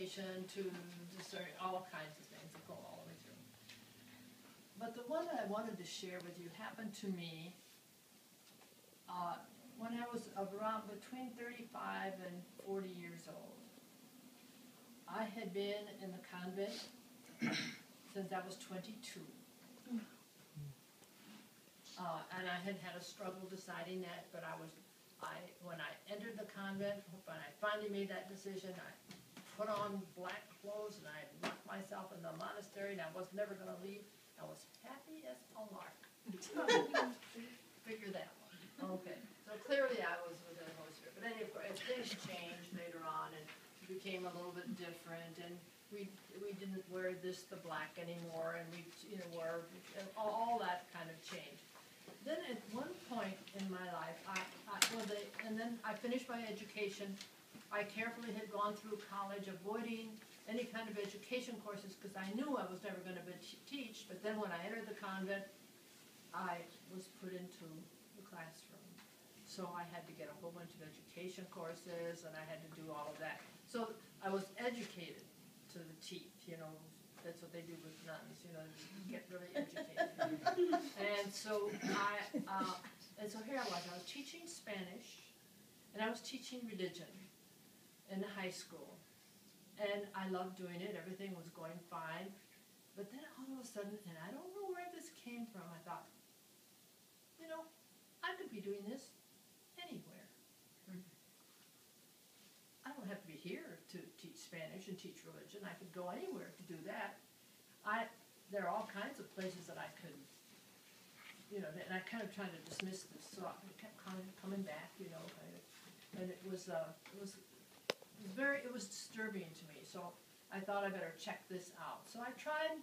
vocation to discern, all kinds of things that go all the way through. But the one that I wanted to share with you happened to me when I was around between 35 and 40 years old. I had been in the convent since I was 22. And I had had a struggle deciding that, but when I entered the convent, when I finally made that decision, I put on black clothes and I locked myself in the monastery, and I was never going to leave. I was happy as a lark. Figure that one. Okay. So clearly I was within the Holy Spirit. But anyway, things changed later on, and it became a little bit different, and we didn't wear the black anymore, and we wore all that kind of changed. Then at one point in my life, and then I finished my education. I carefully had gone through college, avoiding any kind of education courses because I knew I was never going to teach. But then when I entered the convent, I was put into the classroom. So I had to get a whole bunch of education courses, and I had to do all of that. So I was educated to the teeth, That's what they do with nuns, get really educated. And so here I was teaching Spanish, and I was teaching religion in high school. And I loved doing it. Everything was going fine. But then all of a sudden, and I don't know where this came from, I thought, I could be doing this anywhere. I don't have to be here to teach Spanish and teach religion. I could go anywhere to do that. There are all kinds of places that I could, and I kind of tried to dismiss this, so I kept coming back, and it was disturbing to me. So I thought I better check this out. So I tried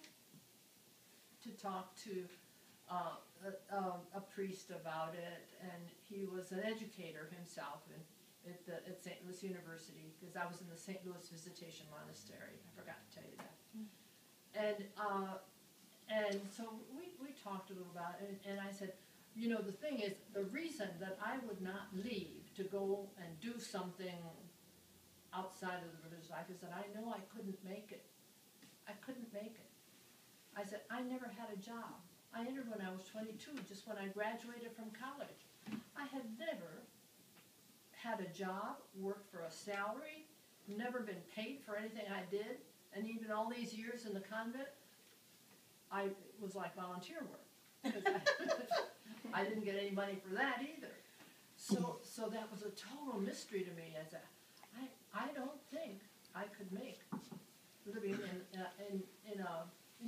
to talk to a priest about it, and he was an educator himself at St. Louis University, because I was in the St. Louis Visitation Monastery. I forgot to tell you that. And so we talked a little about it, and I said, the thing is, the reason that I would not leave to go and do something outside of the religious life is that I know I couldn't make it. I couldn't make it. I said, I never had a job. I entered when I was 22, just when I graduated from college. I had never had a job, worked for a salary, never been paid for anything I did, and even all these years in the convent, it was like volunteer work. I didn't get any money for that either. So that was a total mystery to me. I said, I don't think I could make living in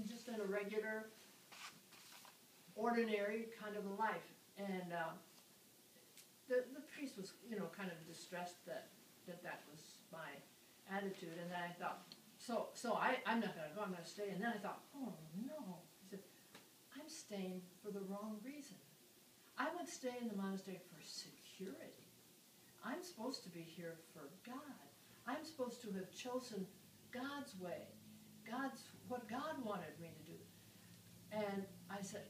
just in a regular, ordinary kind of a life. And the priest was, kind of distressed that was my attitude. And then I thought, so I'm not going to go, I'm going to stay. And then I thought, oh no. I said, I'm staying for the wrong reason. I would stay in the monastery for security. I'm supposed to be here for God. I'm supposed to have chosen God's way, what God wanted me to do. And I said,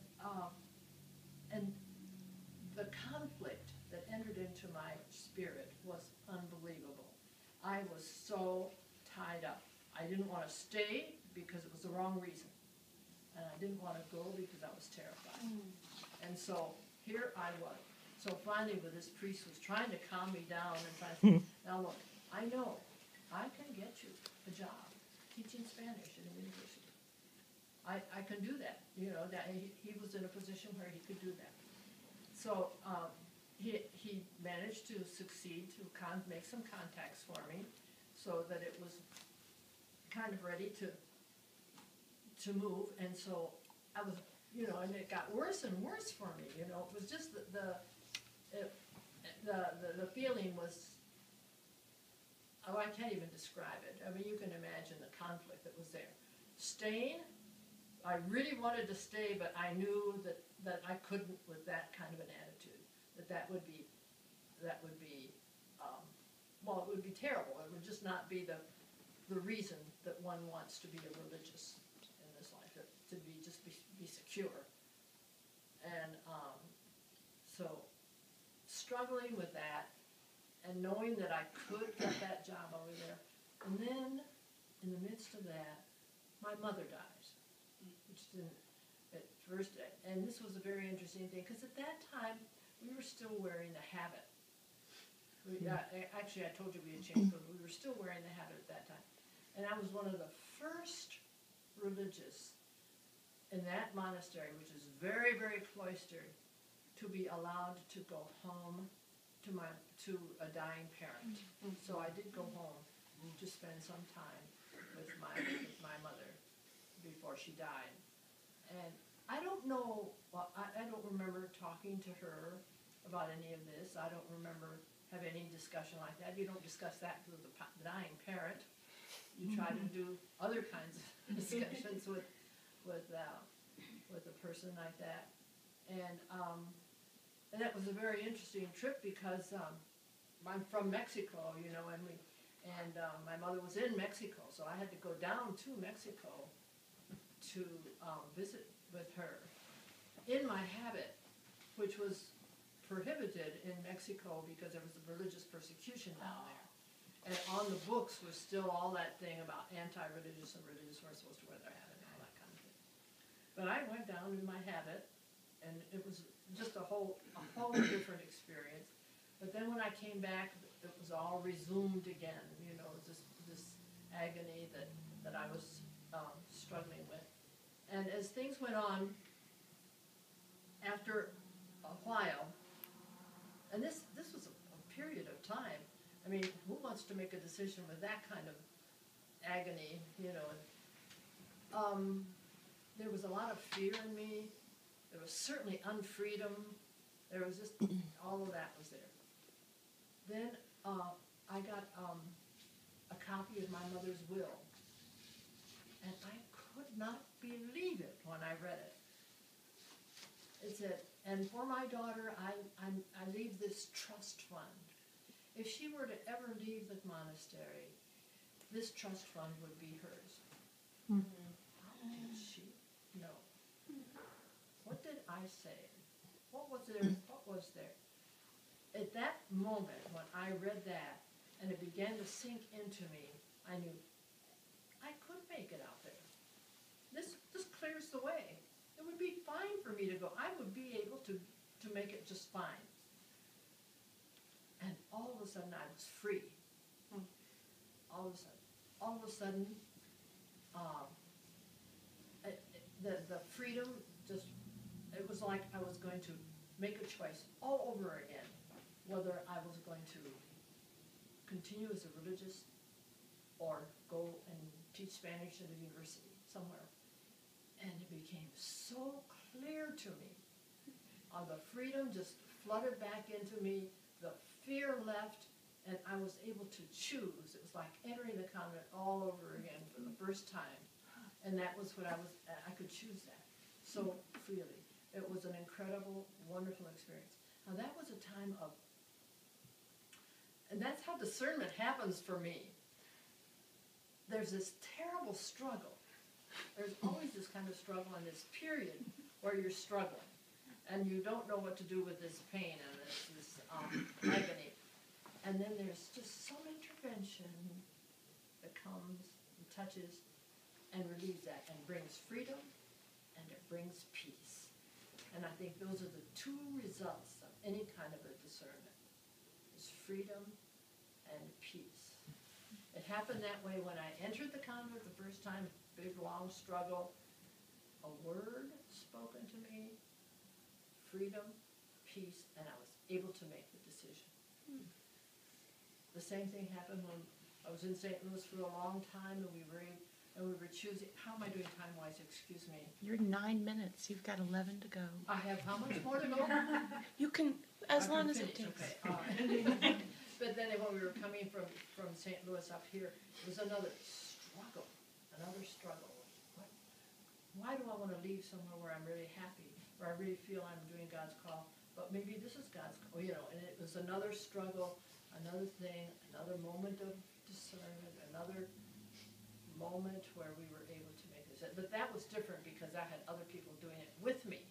and the conflict that entered into my spirit was unbelievable. I was so tied up. I didn't want to stay because it was the wrong reason. And I didn't want to go because I was terrified. And so here I was. So finally, this priest was trying to calm me down, and I said, now look, I know I can get you a job teaching Spanish at a university. I can do that. That he was in a position where he could do that. So he managed to succeed to make some contacts for me, so that it was kind of ready to move. And so I was, and it got worse and worse for me. It was just the feeling was, I can't even describe it. I mean, you can imagine the conflict that was there. Staying, I really wanted to stay, but I knew that I couldn't with that kind of an attitude. That would be, well, it would be terrible. It would just not be the reason that one wants to be a religious in this life, to be secure. And so struggling with that, and knowing that I could get that job over there. And then in the midst of that, my mother dies, which didn't at first, and this was a very interesting thing, because at that time, we were still wearing the habit. Actually, I told you we had changed, but we were still wearing the habit at that time. And I was one of the first religious in that monastery, which is very, very cloistered, to be allowed to go home to a dying parent. So I did go home to spend some time with my mother before she died. And I don't know, well, I don't remember talking to her about any of this. I don't remember having any discussion like that. You don't discuss that with a dying parent. You try to do other kinds of discussions with a person like that. And that was a very interesting trip because I'm from Mexico, you know, and my mother was in Mexico, so I had to go down to Mexico to visit with her in my habit, which was prohibited in Mexico because there was a religious persecution down there. And on the books was still all that thing about anti-religious and religious weren't supposed to wear their habit and all that kind of thing. But I went down in my habit, and it was just a whole different experience. But then when I came back, it was all resumed again, you know, this agony that I was struggling with. And as things went on, after a while, and this was a period of time. I mean, who wants to make a decision with that kind of agony, you know? There was a lot of fear in me. There was certainly unfreedom. There was just, all of that was there. Then I got a copy of my mother's will. And I could not believe it when I read it. It said, and for my daughter, I leave this trust fund. If she were to ever leave the monastery, this trust fund would be hers. Mm-hmm. How did she know? What did I say? What was there? What was there? At that moment, when I read that, and it began to sink into me, I knew I could make it out there. This clears the way. It would be fine for me to go. I would be able to make it just fine. And all of a sudden, I was free. All of a sudden, the freedom just, it was like I was going to make a choice all over again, whether I was going to continue as a religious or go and teach Spanish at a university somewhere. And it became so clear to me. The freedom just flooded back into me. The fear left, and I was able to choose. It was like entering the convent all over again for the first time. And that was what I could choose that so freely. It was an incredible, wonderful experience. Now that was a time of, and that's how discernment happens for me. There's this terrible struggle. There's always this kind of struggle in this period where you're struggling. And you don't know what to do with this pain and this agony. And then there's just some intervention that comes and touches and relieves that and brings freedom and it brings peace. And I think those are the two results of any kind of a discernment, is freedom and peace. It happened that way when I entered the convent the first time, big, long struggle, a word spoken to me, freedom, peace, and I was able to make the decision. The same thing happened when I was in St. Louis for a long time, and we were choosing. How am I doing time-wise? Excuse me. You're 9 minutes. You've got 11 to go. I have how much more to go? You can, as long as it takes. Okay. But then when we were coming from St. Louis up here, it was another struggle. Why do I want to leave somewhere where I'm really happy, where I really feel I'm doing God's call, but maybe this is God's call, you know, and it was another struggle, another thing, another moment of discernment, another moment where we were able to make this. But that was different because I had other people doing it with me.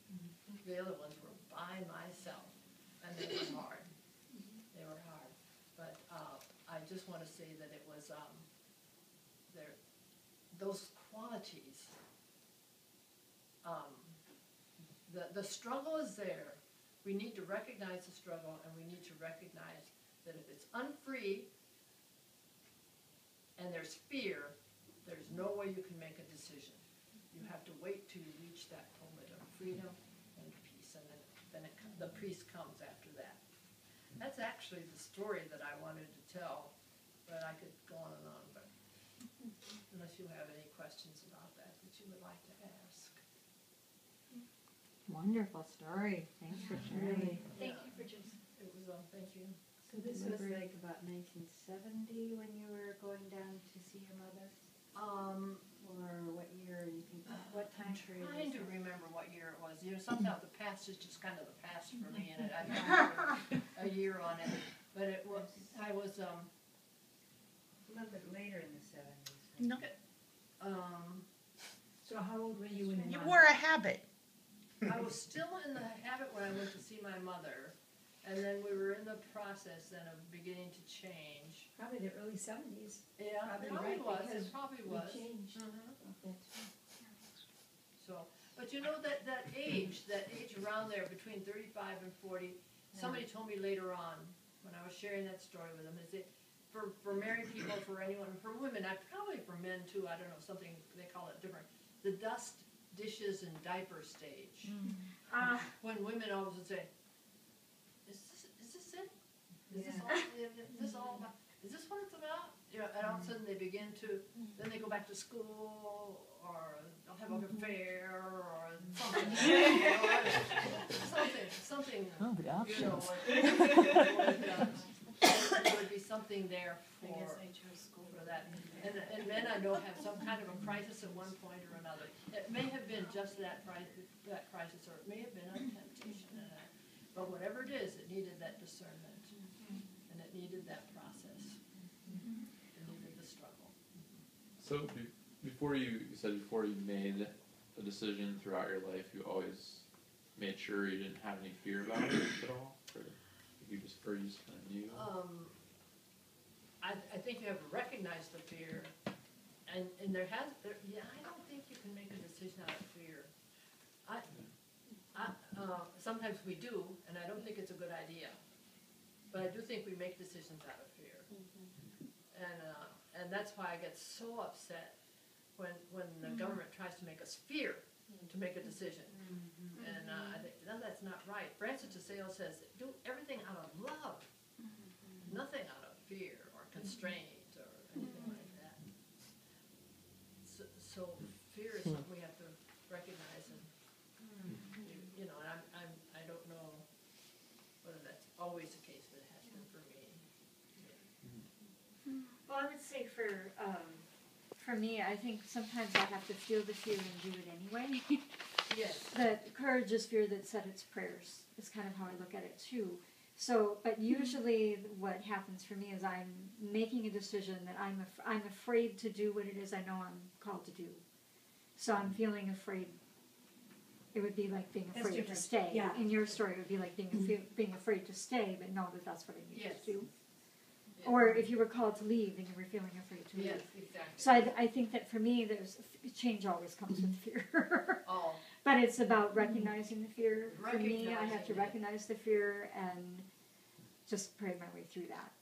The other ones were by myself, and they were hard. They were hard. But I just want to say that it was, those qualities, the struggle is there. We need to recognize the struggle, and we need to recognize that if it's unfree and there's fear, there's no way you can make a decision. You have to wait till you reach that moment of freedom and peace, and then the peace comes after that. That's actually the story that I wanted to tell, but I could go on and on, but unless you have any questions about that you would like to ask. Wonderful story. Thanks for sharing. Thank you for just, it was, thank you. So this was like about 1970 when you were going down to see your mother? Or what year, you think, what time period? I'm trying to remember what year it was. You know, sometimes the past is just kind of the past for me, and I don't remember a year on it. But it was, I was, A little bit later in the 70s. No, So how old were you when you wore a habit. I was still in the habit when I went to see my mother, and then we were in the process then of beginning to change. Probably the early 70s. Yeah, Probably it probably right, was. because It probably we was. changed. So, but you know that age around there between 35 and 40. Somebody told me later on when I was sharing that story with them, is that for married people, for anyone, for women, probably for men too. I don't know, something they call it different. The dust, dishes, and diaper stage. When women always would say, "Is this it? Is this all about? Is this what it's about?" You know, and all of a sudden they begin to. Then they go back to school, or they'll have an affair, or something. Something. Oh, the You know, there would be something there for. I guess I chose school for that. And men I know have some kind of a crisis at one point or another. It may have been just that crisis, or it may have been a temptation. But whatever it is, it needed that discernment, and it needed that process. It needed the struggle. So before you made a decision throughout your life, you always made sure you didn't have any fear about it at all, or you just kind of knew. I think you have to recognize the fear, and I don't think you can make a decision out of fear. Sometimes we do, and I don't think it's a good idea. But I do think we make decisions out of fear, and that's why I get so upset when the government tries to make us fear to make a decision. And I think no, that's not right. Francis de Sales says, do everything out of love, nothing out of fear or constraint or anything like that. So fear is something we have to recognize, and you know, and I don't know whether that's always the case, but it has been for me. Well, I would say for me, I think sometimes I have to feel the fear and do it anyway. Yes. That courage is fear that said its prayers is kind of how I look at it too. So, but usually what happens for me is I'm making a decision that I'm afraid to do what it is I know I'm called to do. So I'm feeling afraid. It would be like being afraid to stay. Yeah. In your story, it would be like being afraid to stay, but know that that's what I need to do. Yes. Or if you were called to leave and you were feeling afraid to leave. Yes, exactly. So I think that for me, change always comes with fear. Oh. But it's about recognizing the fear. For me, I have to Recognizing it. recognize the fear and just pray my way through that.